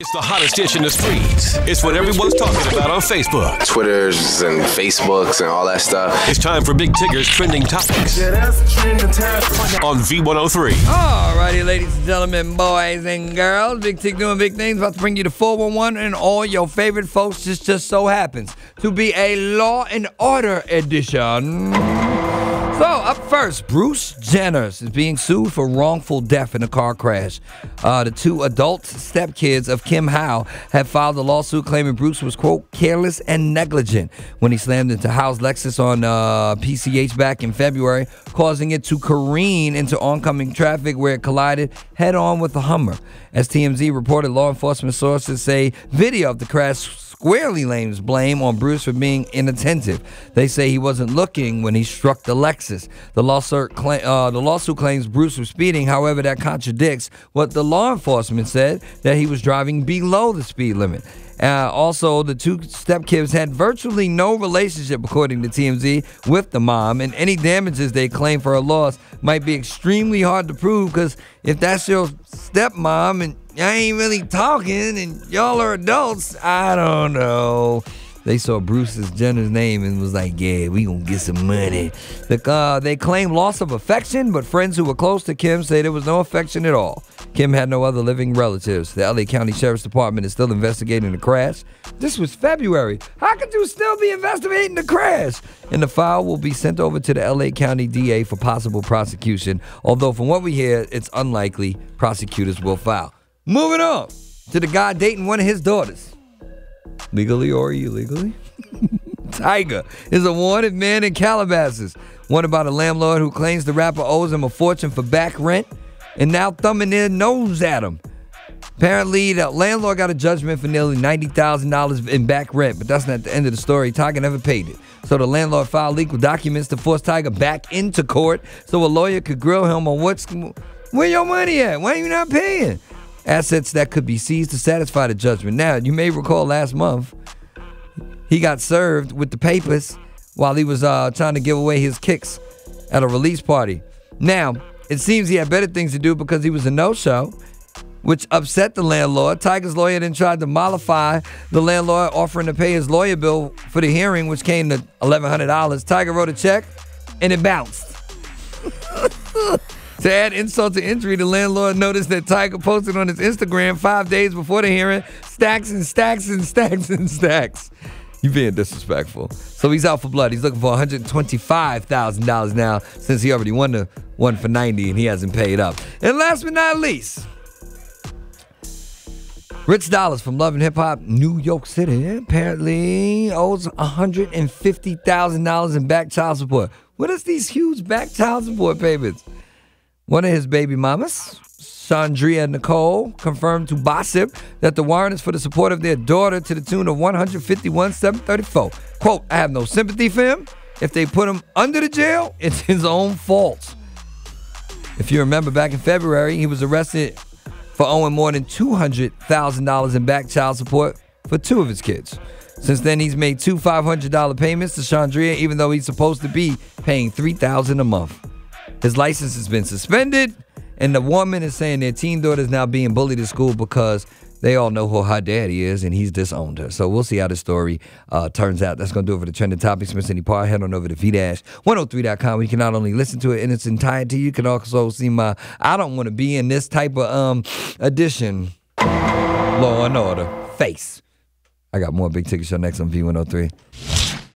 It's the hottest dish in the streets. It's what everyone's talking about on Facebook. Twitters and Facebooks and all that stuff. It's time for Big Tigger's Trending Topics on V103. All righty, ladies and gentlemen, boys and girls. Big Tig doing big things. About to bring you the 411 and all your favorite folks. This just so happens to be a Law and Order edition. So, up first, Bruce Jenner is being sued for wrongful death in a car crash. The two adult stepkids of Kim Howe have filed a lawsuit claiming Bruce was, quote, careless and negligent when he slammed into Howe's Lexus on PCH back in February, causing it to careen into oncoming traffic where it collided head-on with the Hummer. As TMZ reported, law enforcement sources say video of the crash squarely lays blame on Bruce for being inattentive. They say he wasn't looking when he struck the Lexus. The lawsuit claims Bruce was speeding. However, that contradicts what the law enforcement said, that he was driving below the speed limit. Also, the two stepkids had virtually no relationship, according to TMZ, with the mom, and any damages they claim for her loss might be extremely hard to prove, because if that's your stepmom and y'all ain't really talking and y'all are adults, I don't know. They saw Bruce Jenner's name and was like, yeah, we gonna get some money. They claim loss of affection, but friends who were close to Kim say there was no affection at all. Kim had no other living relatives. The LA County Sheriff's Department is still investigating the crash. This was February. How could you still be investigating the crash? And the file will be sent over to the LA County DA for possible prosecution, although from what we hear, it's unlikely prosecutors will file. Moving on to the guy dating one of his daughters. Legally or illegally? Tyga is a wanted man in Calabasas. Wanted by the landlord who claims the rapper owes him a fortune for back rent and now thumbing their nose at him. Apparently, the landlord got a judgment for nearly $90,000 in back rent, but that's not the end of the story. Tyga never paid it. So the landlord filed legal documents to force Tyga back into court so a lawyer could grill him on where your money at? Why are you not paying? Assets that could be seized to satisfy the judgment. Now, you may recall last month, he got served with the papers while he was trying to give away his kicks at a release party. Now, it seems he had better things to do because he was a no-show, which upset the landlord. Tyga's lawyer then tried to mollify the landlord, offering to pay his lawyer bill for the hearing, which came to $1,100. Tyga wrote a check, and it bounced. To add insult to injury, the landlord noticed that Tyga posted on his Instagram 5 days before the hearing, stacks and stacks and stacks and stacks. You being disrespectful. So he's out for blood. He's looking for $125,000 now, since he already won the one for $90 and he hasn't paid up. And last but not least, Rich Dollaz from Love and Hip Hop, New York City, apparently owes $150,000 in back child support. What is these huge back child support payments? One of his baby mamas, Chandria Nicole, confirmed to Gossip that the warrant is for the support of their daughter to the tune of $151,734. Quote, I have no sympathy for him. If they put him under the jail, it's his own fault. If you remember, back in February, he was arrested for owing more than $200,000 in back child support for two of his kids. Since then, he's made two $500 payments to Chandria, even though he's supposed to be paying $3,000 a month. His license has been suspended, and the woman is saying their teen daughter is now being bullied at school because they all know who her daddy is, and he's disowned her. So we'll see how the story turns out. That's going to do it for the Trending Topics. Miss Any Part, head on over to V-103.com, where you can not only listen to it in its entirety, you can also see my I don't want to be in this type of edition, Law and Order face. I got more Big Ticket Show next on V103.